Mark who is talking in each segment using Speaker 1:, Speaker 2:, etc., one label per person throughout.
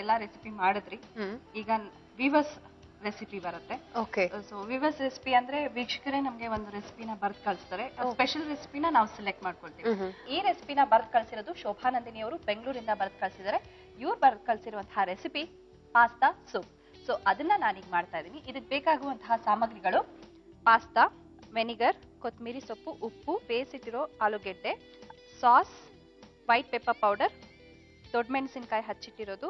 Speaker 1: ಎಲ್ಲಾ ರೆಸಿಪಿ ಮಾಡಿದ್ರಿ. ಈಗ ವಿವರ್ಸ್ ರೆಸಿಪಿ ಬರುತ್ತೆ. ಸೊ ವಿವರ್ಸ್ ರೆಸಿಪಿ ಅಂದ್ರೆ ವೀಕ್ಷಕರೇ ನಮ್ಗೆ ಒಂದು ರೆಸಿಪಿನ ಬರ್ದ್ ಕಳಿಸ್ತಾರೆ. ಸ್ಪೆಷಲ್ ರೆಸಿಪಿನ ನಾವು ಸೆಲೆಕ್ಟ್ ಮಾಡ್ಕೊಳ್ತೀವಿ. ಈ ರೆಸಿಪಿನ ಬರ್ದ್ ಕಳ್ಸಿರೋದು ಶೋಭಾನಂದಿನಿ ಅವರು ಬೆಂಗಳೂರಿಂದ ಬರ್ದ್ ಕಳ್ಸಿದ್ದಾರೆ. ಇವ್ರು ಬರ್ದ್ ಕಳ್ಸಿರುವಂತಹ ರೆಸಿಪಿ ಪಾಸ್ತಾ ಸೂಪ್. ಸೊ ಅದನ್ನ ನಾನೀಗ ಮಾಡ್ತಾ ಇದ್ದೀನಿ. ಇದಕ್ಕೆ ಬೇಕಾಗುವಂತಹ ಸಾಮಗ್ರಿಗಳು: ಪಾಸ್ತಾ, ವೆನಿಗರ್, ಕೊತ್ತಂಬರಿ ಸೊಪ್ಪು, ಉಪ್ಪು, ಬೇಯಿಸಿಟ್ಟಿರೋ ಆಲೂಗೆಡ್ಡೆ, ಸಾಸ್, ವೈಟ್ ಪೆಪ್ಪರ್ ಪೌಡರ್, ದೊಡ್ಡ ಮೆಣಸಿನಕಾಯಿ ಹಚ್ಚಿಟ್ಟಿರೋದು,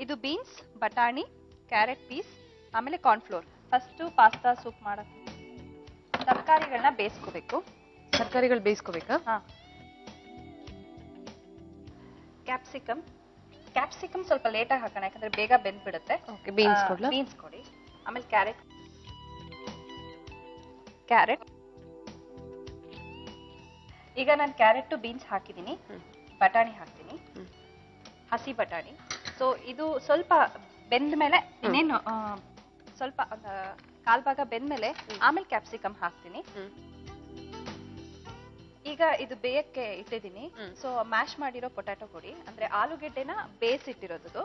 Speaker 1: ಇದು ಬೀನ್ಸ್, ಬಟಾಣಿ, ಕ್ಯಾರೆಟ್ ಪೀಸ್, ಆಮೇಲೆ ಕಾರ್ನ್ಫ್ಲೋರ್. ಫಸ್ಟ್ ಪಾಸ್ತಾ ಸೂಪ್ ಮಾಡಕ್ಕೆ ತರಕಾರಿಗಳನ್ನ ಬೇಯಿಸ್ಕೋಬೇಕು.
Speaker 2: ತರಕಾರಿಗಳು ಬೇಯಿಸ್ಕೋಬೇಕಾ?
Speaker 1: ಹಾ. ಕ್ಯಾಪ್ಸಿಕಮ್ ಸ್ವಲ್ಪ ಲೇಟಾಗಿ ಹಾಕೋಣ, ಯಾಕಂದ್ರೆ ಬೇಗ ಬೆಂದ್ಬಿಡುತ್ತೆ. ಬೀನ್ಸ್ ಕೊಡಿ. ಆಮೇಲೆ ಕ್ಯಾರೆಟ್, ಈಗ ನಾನು ಕ್ಯಾರೆಟ್ ಬೀನ್ಸ್ ಹಾಕಿದ್ದೀನಿ. ಬಟಾಣಿ ಹಾಕ್ತೀನಿ, ಹಸಿ ಬಟಾಣಿ. ಸೊ ಇದು ಸ್ವಲ್ಪ ಬೆಂದ ಮೇಲೆ, ಇನ್ನೇನು ಸ್ವಲ್ಪ ಕಾಲ್ ಭಾಗ ಬೆಂದ್ಮೇಲೆ ಆಮೇಲೆ ಕ್ಯಾಪ್ಸಿಕಮ್ ಹಾಕ್ತೀನಿ. ಈಗ ಇದು ಬೇಯಕ್ಕೆ ಇಟ್ಟಿದ್ದೀನಿ. ಸೊ ಮ್ಯಾಶ್ ಮಾಡಿರೋ ಪೊಟ್ಯಾಟೊ ಕೊಡಿ, ಅಂದ್ರೆ ಆಲೂಗೆಡ್ಡೆನ ಬೇಯಿಸಿಟ್ಟಿರೋದು.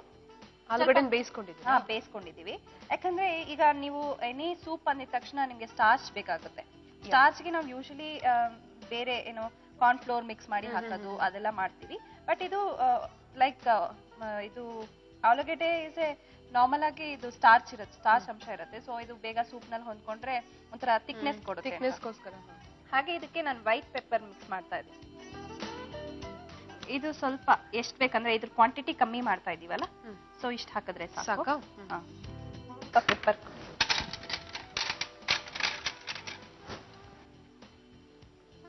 Speaker 2: ಆಲೂಗಡ್ಡೆ
Speaker 1: ಬೇಯಿಸ್ಕೊಂಡಿದೀವಿ. ಯಾಕಂದ್ರೆ ಈಗ ನೀವು ಎನಿ ಸೂಪ್ ಅಂದಿದ ತಕ್ಷಣ ನಿಮ್ಗೆ ಸ್ಟಾರ್ಚ್ ಬೇಕಾಗುತ್ತೆ. ಸ್ಟಾರ್ಚ್ಗೆ ನಾವು ಯೂಶಲಿ ಬೇರೆ ಏನೋ ಕಾರ್ನ್ಫ್ಲೋರ್ ಮಿಕ್ಸ್ ಮಾಡಿ ಹಾಕೋದು ಅದೆಲ್ಲ ಮಾಡ್ತೀವಿ. ಬಟ್ ಇದು ಲೈಕ್ ಇದು ಆಲೂಗೆಡ್ಡೆ ಇಸ್ ಎ ನಾರ್ಮಲ್ ಆಗಿ ಇದು ಸ್ಟಾರ್ಚ್ ಅಂಶ ಇರುತ್ತೆ. ಸೊ ಇದು ಬೇಗ ಸೂಪ್ ನಲ್ಲಿ ಹೊಂದ್ಕೊಂಡ್ರೆ ಒಂಥರ ಥಿಕ್ನೆಸ್ ಕೊಡುತ್ತೆ. ಹಾಗೆ ಇದಕ್ಕೆ ನಾನು ವೈಟ್ ಪೆಪ್ಪರ್ ಮಿಕ್ಸ್ ಮಾಡ್ತಾ ಇದ್ದೀನಿ. ಇದು ಸ್ವಲ್ಪ ಎಷ್ಟು ಬೇಕಂದ್ರೆ ಇದ್ರ ಕ್ವಾಂಟಿಟಿ ಕಮ್ಮಿ ಮಾಡ್ತಾ ಇದೀವಲ್ಲ, ಸೊ ಇಷ್ಟು ಹಾಕಿದ್ರೆ ಸಾಕು.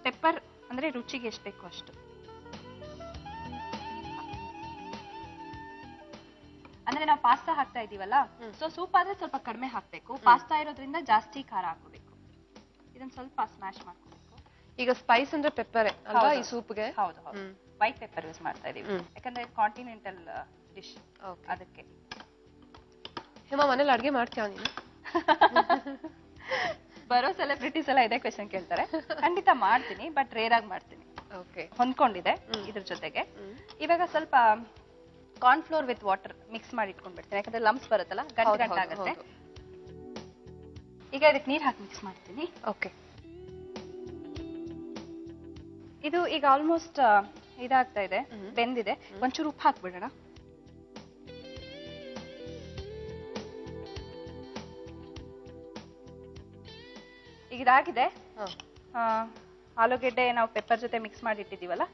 Speaker 1: ಪೆಪ್ಪರ್ ಅಂದ್ರೆ ರುಚಿಗೆ ಎಷ್ಟು ಬೇಕು ಅಷ್ಟು. ಅಂದ್ರೆ ನಾವು ಪಾಸ್ತಾ ಹಾಕ್ತಾ ಇದೀವಲ್ಲ, ಸೊ ಸೂಪ್ ಆದ್ರೆ ಸ್ವಲ್ಪ ಕಡಿಮೆ ಹಾಕ್ಬೇಕು. ಪಾಸ್ತಾ ಇರೋದ್ರಿಂದ ಜಾಸ್ತಿ ಖಾರ ಹಾಕೋಬೇಕು. ಇದನ್ನ ಸ್ವಲ್ಪ ಸ್ಮ್ಯಾಶ್ ಮಾಡ್ಕೋಬೇಕು.
Speaker 2: ಈಗ ಸ್ಪೈಸ್ ಅಂದ್ರೆ ಪೆಪ್ಪರ್ ಅಲ್ವಾ ಈ ಸೂಪ್ಗೆ?
Speaker 1: ಹೌದು, ವೈಟ್ ಪೆಪ್ಪರ್ ಯೂಸ್ ಮಾಡ್ತಾ ಇದೀವಿ, ಯಾಕಂದ್ರೆ ಕಾಂಟಿನೆಂಟಲ್ ಡಿಶ್. ಅದಕ್ಕೆ
Speaker 2: ಹೇಮಾ, ಮನೇಲಿ ಅಡ್ಗೆ ಮಾಡ್ತೀಯ ನೀನು?
Speaker 1: ಬರೋ ಸೆಲೆಬ್ರಿಟೀಸ್ ಎಲ್ಲ ಇದೇ ಕ್ವೆಶನ್ ಕೇಳ್ತಾರೆ. ಖಂಡಿತ ಮಾಡ್ತೀನಿ, ಬಟ್ ರೇರ್ ಆಗಿ ಮಾಡ್ತೀನಿ. ಹೊಂದ್ಕೊಂಡಿದೆ ಇದ್ರ ಜೊತೆಗೆ. ಇವಾಗ ಸ್ವಲ್ಪ ಕಾರ್ನ್ಫ್ಲೋರ್ ವಿತ್ ವಾಟರ್ ಮಿಕ್ಸ್ ಮಾಡಿ ಇಟ್ಕೊಂಡ್ಬಿಡ್ತೀನಿ, ಯಾಕಂದ್ರೆ ಲಂಪ್ಸ್ ಬರುತ್ತಲ್ಲ, ಗಂಟಾಗುತ್ತೆ. ಈಗ ಇದಕ್ಕೆ ನೀರ್ ಹಾಕಿ ಮಿಕ್ಸ್ ಮಾಡ್ತೀನಿ. ಇದು ಈಗ ಆಲ್ಮೋಸ್ಟ್ ಇದಾಗ್ತಾ ಇದೆ, ಬೆಂದಿದೆ. ಒಂಚೂರು ಉಪ್ಪು ಹಾಕ್ಬಿಡೋಣ. ಈಗ ಇದಾಗಿದೆ. ಆಲೂಗೆಡ್ಡೆ ನಾವು ಪೆಪ್ಪರ್ ಜೊತೆ ಮಿಕ್ಸ್ ಮಾಡಿ ಇಟ್ಟಿದೀವಲ್ಲ,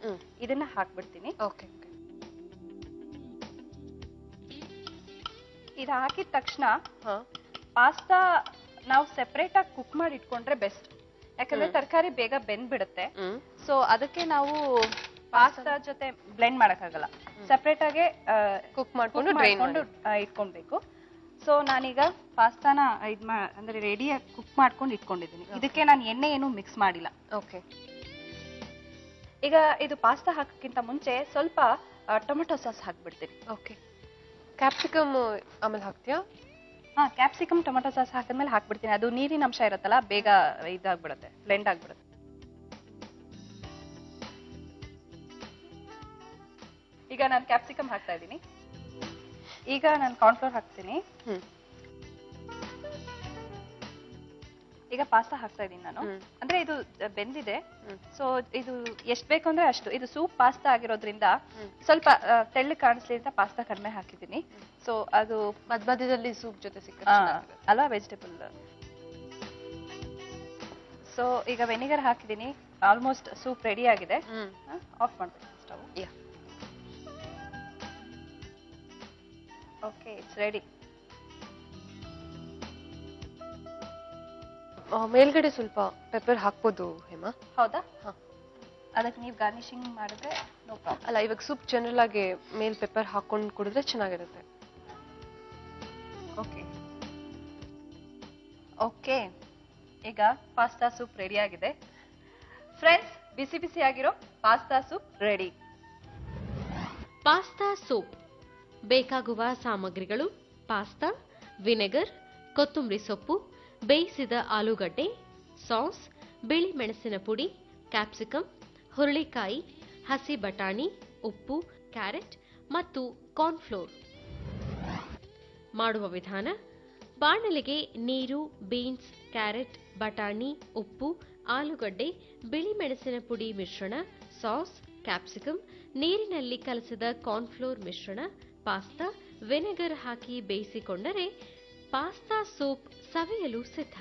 Speaker 1: ಇದನ್ನ ಹಾಕ್ಬಿಡ್ತೀನಿ. ಇದು ಹಾಕಿದ ತಕ್ಷಣ ಪಾಸ್ತಾ ನಾವು ಸೆಪರೇಟ್ ಆಗಿ ಕುಕ್ ಮಾಡಿ ಇಟ್ಕೊಂಡ್ರೆ ಬೆಸ್ಟ್, ಯಾಕಂದ್ರೆ ತರಕಾರಿ ಬೇಗ ಬೆಂದ್ಬಿಡುತ್ತೆ. ಸೊ ಅದಕ್ಕೆ ನಾವು ಪಾಸ್ತಾ ಜೊತೆ ಬ್ಲೆಂಡ್ ಮಾಡಕ್ಕಾಗಲ್ಲ, ಸೆಪರೇಟ್ ಆಗಿ
Speaker 2: ಕುಕ್ ಮಾಡ್ಕೊಂಡು
Speaker 1: ಇಟ್ಕೊಳ್ಬೇಕು. ಸೊ ನಾನೀಗ ಪಾಸ್ತಾನ ಅಂದ್ರೆ ರೆಡಿಯಾಗಿ ಕುಕ್ ಮಾಡ್ಕೊಂಡು ಇಟ್ಕೊಂಡಿದ್ದೀನಿ. ಇದಕ್ಕೆ ನಾನು ಎಣ್ಣೆ ಏನು ಮಿಕ್ಸ್ ಮಾಡಿಲ್ಲ. ಈಗ ಇದು ಪಾಸ್ತಾ ಹಾಕಕ್ಕಿಂತ ಮುಂಚೆ ಸ್ವಲ್ಪ ಟೊಮೆಟೊ ಸಾಸ್ ಹಾಕ್ಬಿಡ್ತೀನಿ.
Speaker 2: ಕ್ಯಾಪ್ಸಿಕಮ್ ಆಮೇಲೆ ಹಾಕ್ತೀಯಾ?
Speaker 1: ಕ್ಯಾಪ್ಸಿಕಮ್ ಟೊಮೆಟೊ ಸಾಸ್ ಹಾಕಿದ್ಮೇಲೆ ಹಾಕ್ಬಿಡ್ತೀನಿ. ಅದು ನೀರಿನ ಅಂಶ ಇರುತ್ತಲ್ಲ, ಬೇಗ ಇದಾಗ್ಬಿಡುತ್ತೆ, ಬ್ಲೆಂಡ್ ಆಗ್ಬಿಡುತ್ತೆ. ಈಗ ನಾನು ಕ್ಯಾಪ್ಸಿಕಮ್ ಹಾಕ್ತಾ ಇದ್ದೀನಿ. ಈಗ ನಾನು ಕಾರ್ನ್ಫ್ಲೋರ್ ಹಾಕ್ತೀನಿ. ಈಗ ಪಾಸ್ತಾ ಹಾಕ್ತಾ ಇದೀನಿ ನಾನು. ಅಂದ್ರೆ ಇದು ಬೆಂದಿದೆ. ಸೊ ಇದು ಎಷ್ಟು ಬೇಕು ಅಂದ್ರೆ ಅಷ್ಟು. ಇದು ಸೂಪ್ ಪಾಸ್ತಾ ಆಗಿರೋದ್ರಿಂದ ಸ್ವಲ್ಪ ತೆಳ್ಳಗೆ ಕಾಣಿಸ್ಲಿ ಅಂತ ಪಾಸ್ತಾ ಕಡಿಮೆ ಹಾಕಿದ್ದೀನಿ. ಸೊ ಅದು
Speaker 2: ಮಧ್ಯದಲ್ಲಿ ಸೂಪ್ ಜೊತೆ
Speaker 1: ಅಲ್ಲ, ವೆಜಿಟೇಬಲ್. ಸೊ ಈಗ ವೆನಿಗರ್ ಹಾಕಿದ್ದೀನಿ. ಆಲ್ಮೋಸ್ಟ್ ಸೂಪ್ ರೆಡಿ ಆಗಿದೆ. ಆಫ್ ಮಾಡ್ತೀನಿ ಸ್ಟವ್. Okay, it's ready.
Speaker 2: ಮೇಲ್ಗಡೆ ಸ್ವಲ್ಪ ಪೆಪ್ಪರ್ ಹಾಕ್ಬೋದು ಹೇಮಾ?
Speaker 1: ಹೌದಾ? ಅದಕ್ಕೆ ನೀವು ಗಾರ್ನಿಶಿಂಗ್ ಮಾಡಿದ್ರೆ ನೋ ಪ್ರಾಬ್ಲಮ್.
Speaker 2: ಅಲ್ಲ, ಇವಾಗ ಸೂಪ್ ಜನರಲ್ ಆಗಿ ಮೇಲ್ ಪೆಪ್ಪರ್ ಹಾಕೊಂಡು ಕುಡಿದ್ರೆ ಚೆನ್ನಾಗಿರುತ್ತೆ.
Speaker 1: ಓಕೆ, ಈಗ ಪಾಸ್ತಾ ಸೂಪ್ ರೆಡಿ ಆಗಿದೆ. ಫ್ರೆಂಡ್ಸ್, ಬಿಸಿ ಬಿಸಿ ಆಗಿರೋ pasta soup ready.
Speaker 3: Pasta soup ಬೇಕಾಗುವ ಸಾಮಗ್ರಿಗಳು: ಪಾಸ್ತಾ, ವಿನೆಗರ್, ಕೊತ್ತಂಬರಿ ಸೊಪ್ಪು, ಬೇಯಿಸಿದ ಆಲೂಗಡ್ಡೆ, ಸಾಸ್, ಬಿಳಿ ಮೆಣಸಿನ ಪುಡಿ, ಕ್ಯಾಪ್ಸಿಕಮ್, ಹುರುಳಿಕಾಯಿ, ಹಸಿ ಬಟಾಣಿ, ಉಪ್ಪು, ಕ್ಯಾರೆಟ್ ಮತ್ತು ಕಾರ್ನ್ಫ್ಲೋರ್. ಮಾಡುವ ವಿಧಾನ: ಬಾಣಲೆಗೆ ನೀರು, ಬೀನ್ಸ್, ಕ್ಯಾರೆಟ್, ಬಟಾಣಿ, ಉಪ್ಪು, ಆಲೂಗಡ್ಡೆ, ಬಿಳಿ ಮೆಣಸಿನ ಪುಡಿ ಮಿಶ್ರಣ, ಸಾಸ್, ಕ್ಯಾಪ್ಸಿಕಮ್, ನೀರಿನಲ್ಲಿ ಕಲಸಿದ ಕಾರ್ನ್ಫ್ಲೋರ್ ಮಿಶ್ರಣ, ಪಾಸ್ತಾ, ವಿನೆಗರ್ ಹಾಕಿ ಬೇಯಿಸಿಕೊಂಡರೆ ಪಾಸ್ತಾ ಸೂಪ್ ಸವಿಯಲು ಸಿದ್ಧ.